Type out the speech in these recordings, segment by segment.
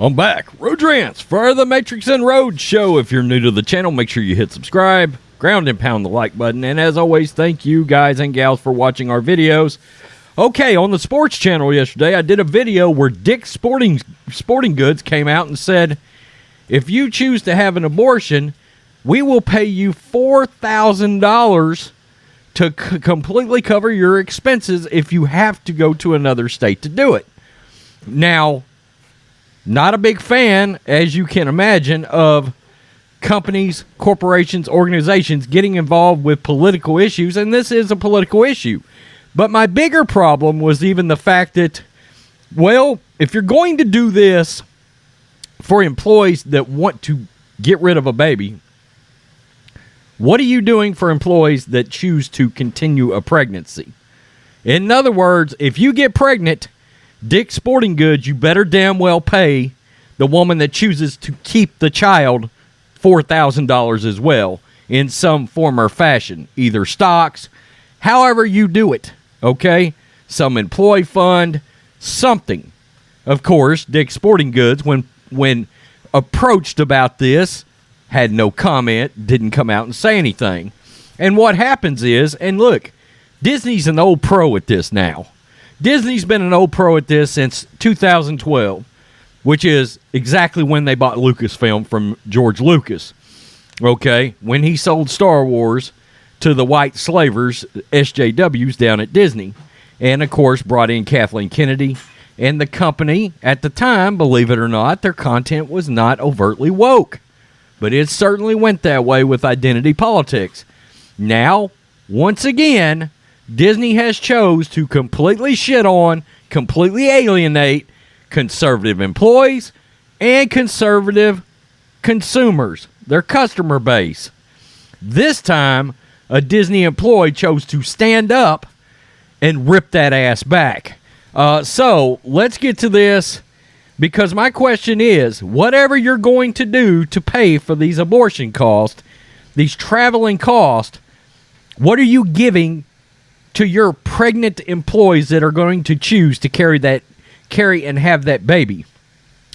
I'm back. Road Rants for the Matrix and Road Show. If you're new to the channel, make sure you hit subscribe, ground and pound the like button. And as always, thank you guys and gals for watching our videos. Okay, on the sports channel yesterday, I did a video where Dick's Sporting Goods came out and said, if you choose to have an abortion, we will pay you $4,000 to completely cover your expenses if you have to go to another state to do it. Now, not a big fan, as you can imagine, of companies, corporations, organizations getting involved with political issues, and this is a political issue. But my bigger problem was even the fact that, well, if you're going to do this for employees that want to get rid of a baby, what are you doing for employees that choose to continue a pregnancy? In other words, if you get pregnant, Dick's Sporting Goods, you better damn well pay the woman that chooses to keep the child $4,000 as well in some form or fashion, either stocks, however you do it, okay? Some employee fund, something. Of course, Dick's Sporting Goods, when approached about this, had no comment, didn't come out and say anything. And what happens is, and look, Disney's an old pro at this now. Disney's been an old pro at this since 2012, which is exactly when they bought Lucasfilm from George Lucas. Okay, when he sold Star Wars to the white slavers, SJWs, down at Disney. And, of course, brought in Kathleen Kennedy. And the company, at the time, believe it or not, their content was not overtly woke. But it certainly went that way with identity politics. Now, once again, Disney has chose to completely shit on, completely alienate conservative employees and conservative consumers, their customer base. This time, a Disney employee chose to stand up and rip that ass back. So, let's get to this, because my question is, whatever you're going to do to pay for these abortion costs, these traveling costs, what are you giving to your pregnant employees that are going to choose to carry and have that baby?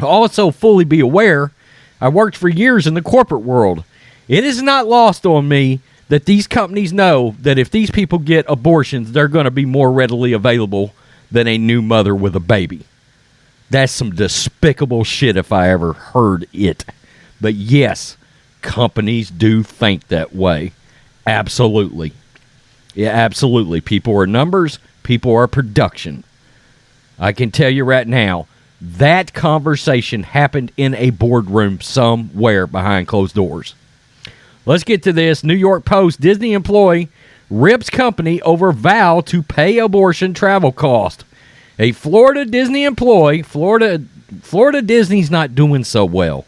Also, fully be aware, I worked for years in the corporate world. It is not lost on me that these companies know that if these people get abortions, they're going to be more readily available than a new mother with a baby. That's some despicable shit if I ever heard it. But yes, companies do think that way. Absolutely. Yeah, absolutely. People are numbers. People are production. I can tell you right now, that conversation happened in a boardroom somewhere behind closed doors. Let's get to this. New York Post, Disney employee rips company over vow to pay abortion travel cost. A Florida Disney employee, Florida Disney's not doing so well.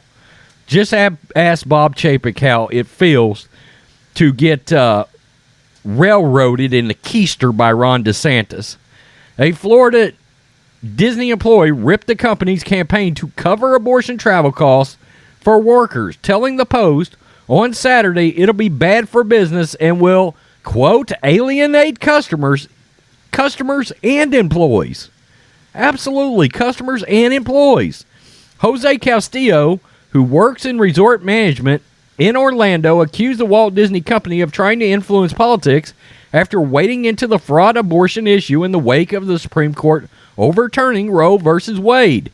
Just ask Bob Chapek how it feels to get railroaded in the keister by Ron DeSantis. A Florida Disney employee ripped the company's campaign to cover abortion travel costs for workers, telling the Post on Saturday it'll be bad for business and will, quote, alienate customers and employees. Absolutely, customers and employees. Jose Castillo, who works in resort management in Orlando, accused the Walt Disney Company of trying to influence politics after wading into the fraud abortion issue in the wake of the Supreme Court overturning Roe v. Wade.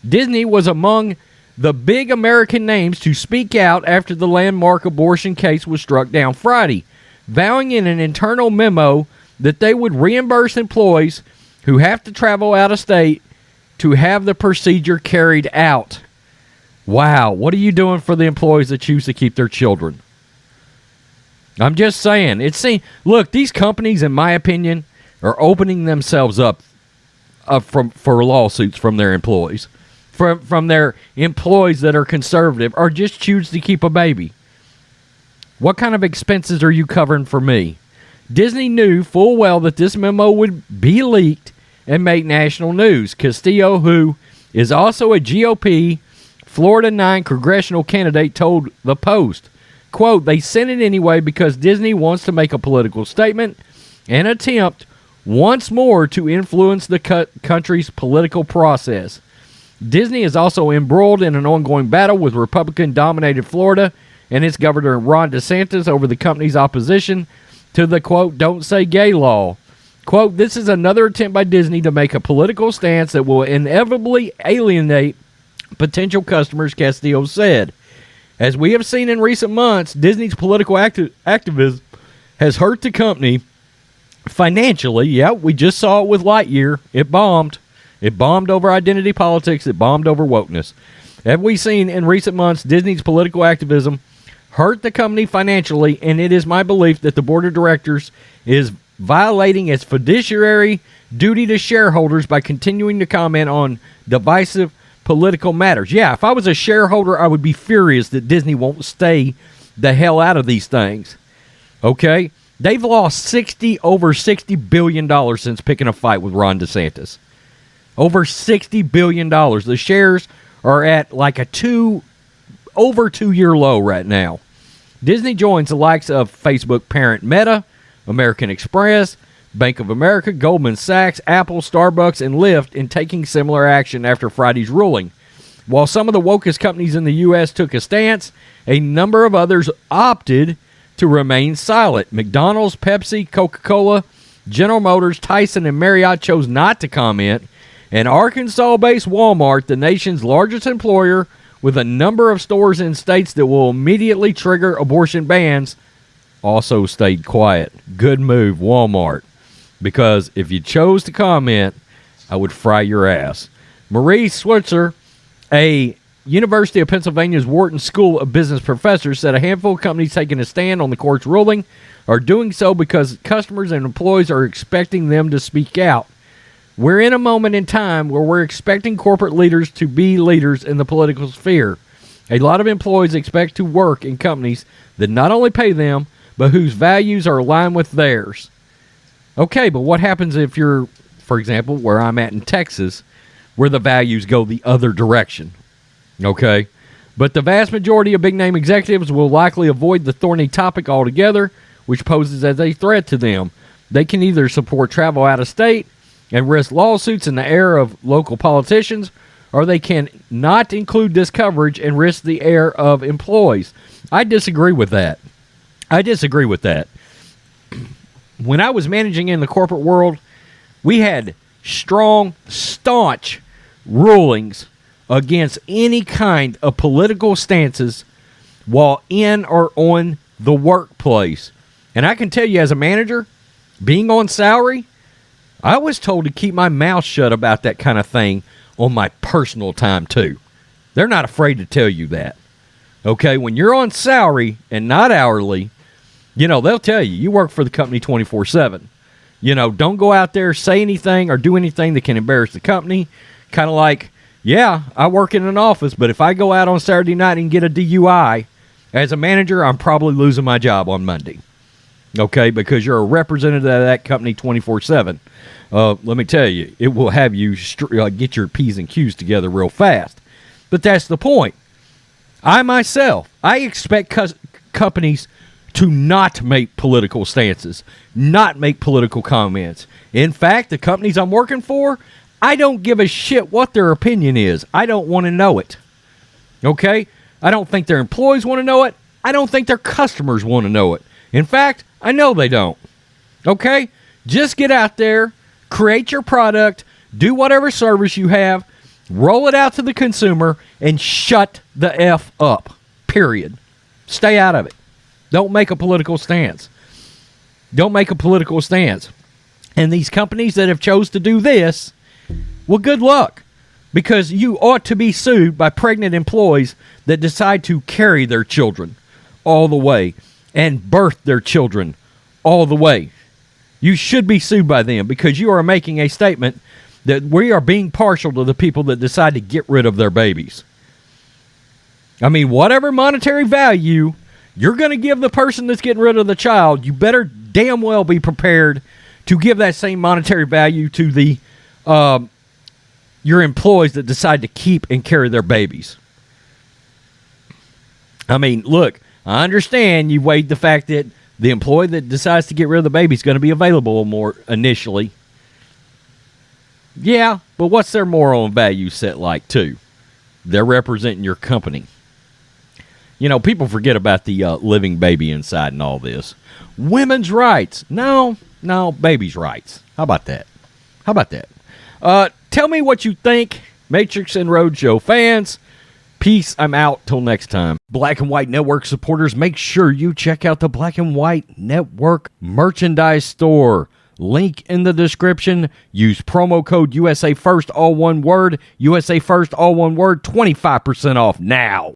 Disney was among the big American names to speak out after the landmark abortion case was struck down Friday, vowing in an internal memo that they would reimburse employees who have to travel out of state to have the procedure carried out. Wow, what are you doing for the employees that choose to keep their children? I'm just saying. Look, these companies, in my opinion, are opening themselves up for lawsuits from their employees. From their employees that are conservative or just choose to keep a baby. What kind of expenses are you covering for me? Disney knew full well that this memo would be leaked and make national news. Castillo, who is also a GOP Florida 9 congressional candidate, told the Post, quote, they sent it anyway because Disney wants to make a political statement and attempt once more to influence the country's political process. Disney is also embroiled in an ongoing battle with Republican-dominated Florida and its governor Ron DeSantis over the company's opposition to the, quote, "Don't Say Gay" law. Quote, "This is another attempt by Disney to make a political stance that will inevitably alienate potential customers," Castillo said. As we have seen in recent months, Disney's political activism has hurt the company financially. Yeah, we just saw it with Lightyear. It bombed. It bombed over identity politics. It bombed over wokeness. As we've seen in recent months, Disney's political activism hurt the company financially, and it is my belief that the board of directors is violating its fiduciary duty to shareholders by continuing to comment on divisive political matters. Yeah, if I was a shareholder, I would be furious that Disney won't stay the hell out of these things. Okay? They've lost over $60 billion since picking a fight with Ron DeSantis. Over $60 billion. The shares are at like over 2-year low right now. Disney joins the likes of Facebook parent Meta, American Express, Bank of America, Goldman Sachs, Apple, Starbucks, and Lyft in taking similar action after Friday's ruling. While some of the wokest companies in the U.S. took a stance, a number of others opted to remain silent. McDonald's, Pepsi, Coca-Cola, General Motors, Tyson, and Marriott chose not to comment. And Arkansas-based Walmart, the nation's largest employer with a number of stores in states that will immediately trigger abortion bans, also stayed quiet. Good move, Walmart. Because if you chose to comment, I would fry your ass. Marie Switzer, a University of Pennsylvania's Wharton School of Business professor, said a handful of companies taking a stand on the court's ruling are doing so because customers and employees are expecting them to speak out. We're in a moment in time where we're expecting corporate leaders to be leaders in the political sphere. A lot of employees expect to work in companies that not only pay them, but whose values are aligned with theirs. Okay, but what happens if you're, for example, where I'm at in Texas, where the values go the other direction? Okay? But the vast majority of big-name executives will likely avoid the thorny topic altogether, which poses as a threat to them. They can either support travel out of state and risk lawsuits in the air of local politicians, or they can not include this coverage and risk the air of employees. I disagree with that. When I was managing in the corporate world, we had strong, staunch rulings against any kind of political stances while in or on the workplace. And I can tell you, as a manager, being on salary, I was told to keep my mouth shut about that kind of thing on my personal time, too. They're not afraid to tell you that. Okay, when you're on salary and not hourly, they'll tell you, you work for the company 24/7. Don't go out there, say anything, or do anything that can embarrass the company. Kind of like, yeah, I work in an office, but if I go out on Saturday night and get a DUI, as a manager, I'm probably losing my job on Monday. Okay, because you're a representative of that company 24/7. Let me tell you, it will have you get your P's and Q's together real fast. But that's the point. I expect companies to not make political stances, not make political comments. In fact, the companies I'm working for, I don't give a shit what their opinion is. I don't want to know it. Okay? I don't think their employees want to know it. I don't think their customers want to know it. In fact, I know they don't. Okay? Just get out there, create your product, do whatever service you have, roll it out to the consumer, and shut the F up. Period. Stay out of it. Don't make a political stance. And these companies that have chose to do this, well, good luck. Because you ought to be sued by pregnant employees that decide to carry their children all the way and birth their children all the way. You should be sued by them because you are making a statement that we are being partial to the people that decide to get rid of their babies. I mean, whatever monetary value you're going to give the person that's getting rid of the child, you better damn well be prepared to give that same monetary value to the your employees that decide to keep and carry their babies. I mean, look, I understand you weighed the fact that the employee that decides to get rid of the baby is going to be available more initially. Yeah, but what's their moral and value set like, too? They're representing your company. You know, people forget about the living baby inside and all this. Women's rights. No, babies' rights. How about that? Tell me what you think, Matrix and Roadshow fans. Peace. I'm out. Till next time. Black and White Network supporters, make sure you check out the Black and White Network merchandise store. Link in the description. Use promo code USA First, all one word. USA First, all one word. 25% off now.